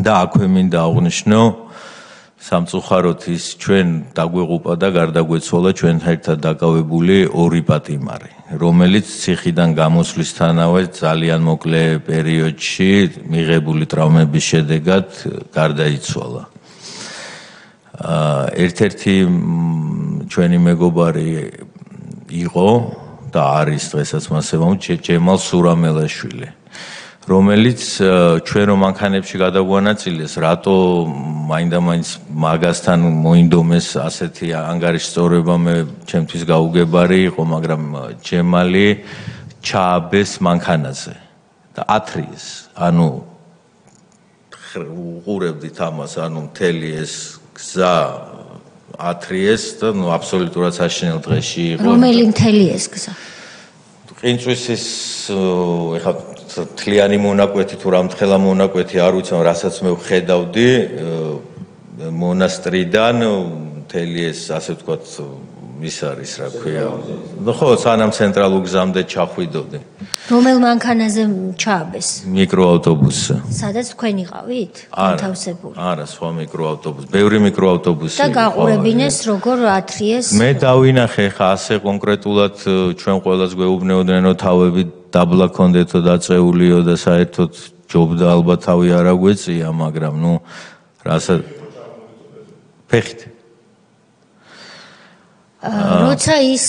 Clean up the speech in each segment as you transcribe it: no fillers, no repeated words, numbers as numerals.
და აქვე მინდა აღვნიშნო სამწუხაროდ ის ჩვენ დაგვეღუპა და გარდაგვეცვალა ჩვენთან ერთად დაკავებული ორი პატიმარი, რომელიც ციხიდან გამოსვლისთანავე ძალიან მოკლე პერიოდში მიღებული ტრავმების შედეგად გარდაიცვალა. ერთ-ერთი ჩვენი მეგობარი იყო და არის დღესაც მასე ჯემალ სურამელაშვილი, რომელიც ჩვენ რომ მანქანებში გადაგვანაწილეს, რატო მაინდა-მაინც მაგასთან მოინდომეს ასეთი ანგარიშსწორება მე ჩემთვის გაუგებარი იყო, მაგრამ ჯემალი ჩააბეს მანქანაზე და ათრიეს. ანუ უყურებდით ამას, ანუ მთელი ეს გზა ათრიეს და აბსოლუტურად საშინელ დღეში იყო. რომელი მთელი ეს გზა? ყინწვისის ეხლა თლიანი მონაკვეთი თუ რამთხელა მონაკვეთი არ ვიცი, რასაც მე ვხედავდი მონასტრიდან მთელი ეს ასე ვთქვათ ის არის რა ქვია. ხო, სანამ ცენტრალურ გზამდე ჩახვიდოდი. რომელ მანქანაზე ჩააბეს? მიკროავტობუსზე. სადაც თქვენ იყავით? განთავსებული. არა, სხვა მიკროავტობუსი, ბევრი მიკროავტობუსი. და გაყურებინეს როგორ ათრიეს? მე დავინახე ხა ასე კონკრეტულად ჩვენ ყველას გვეუბნეოდნენ თავები დაბლა კონდეთო დაწეულიო და საერთოდ ჯობდა ალბათ თავი არ აგვეწია, მაგრამ ნუ რასაც ფეხით როცა ის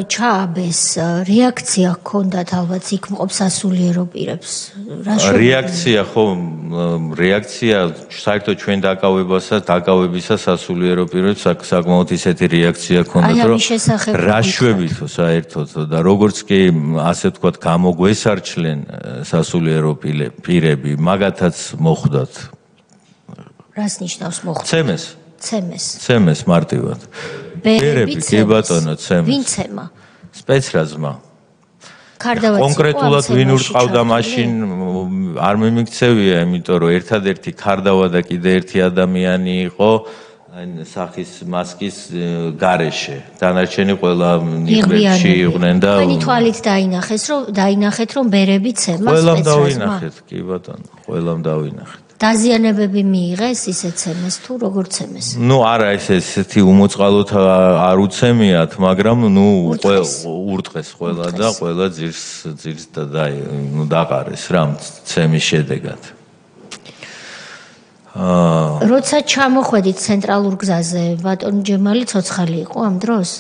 ჩააბეს, რეაქცია ჰქონდათ ალბათ იქ მყოფ სასულიერო პირებს. რეაქცია ხო, რეაქცია საერთოდ ჩვენ დაკავებისას სასულიერო პირებს საკმაოდ ისეთი რეაქცია ჰქონდათ, რომ რა შვებითო საერთოდ და როგორც კი ასე ვთქვათ გამოგვესარჩლენ სასულიერო პირები, მაგათაც მოხვდათ. რას ნიშნავს მოხვდათ? ცემეს მარტივად. ბერები, კი ბატონო, ცემეს. ვინ ცემა? სპეცრაზმა. კარდავაც კონკრეტულად ვინ ურტყავდა მაშინ არ მიმიქცევია, იმიტომ რომ ერთადერთი კარდავა და კიდე ერთი ადამიანი იყო სახის მასკის გარეშე. დანარჩენი ყველა ნიღბებში იყვნენ და თქვენი თვალით დაინახეთ რომ ბერები ცემა სპეცრაზმა. ყველამ დავინახეთ, კი ბატონო, ყველამ დავინახეთ. დაზიანებები მიიღეს ისე ცემეს თუ როგორ ცემეს? ნუ არა ესეთი უმოწყალოდ არ უცემიათ, მაგრამ ნუ ურტყეს ყველა და ყველა ძირს და დაყარეს რა ცემის შედეგად. როცა ჩამოხვედით ცენტრალურ გზაზე, ბატონი ჯემალი ცოცხალი იყო ამ დროს?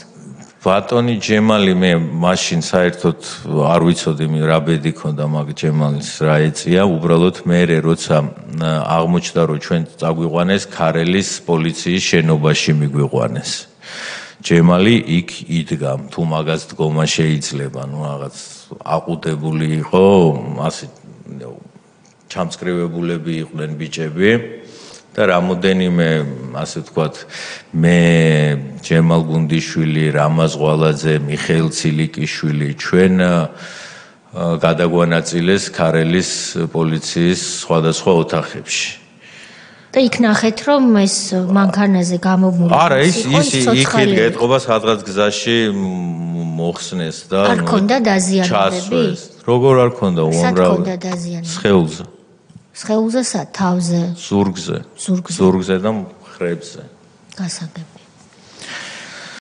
ბატონი ჯემალი მე მაშინ საერთოდ არ ვიცოდი რა ბედი ქონდა მაგ ჯემალის რა ეწია, უბრალოდ მე როცა აღმოჩნდა რომ ჩვენ წაგვიყვანეს ქარელის პოლიციის შენობაში მიგვიყვანეს. ჯემალი იქ იდგა, თუ მაგას დგომა შეიძლება, ნუ რაღაც აყუდებული იყო, ასე ჩამწკრივებულები იყვნენ ბიჭები. და რამოდენიმე ასე ვთქვათ მე ჯემალ გუნდიშვილი, რამაზ ღვალაძე, მიხეილ ცილიკიშვილი ჩვენ გადაგვანაწილეს ქარელის პოლიციის სხვადასხვა ოთახებში. და იქ ნახეთ რომ ეს მანქანაზე გამომული არა ის იქ ეთყობა სადღაც გზაში მოხსნეს და არ ქონდა დაზიანებები? როგორ არ ქონდა უამრავი? სხეულზე. სხეულზე სად? თავზე? ზურგზე და მხრებზე. გასაგებია.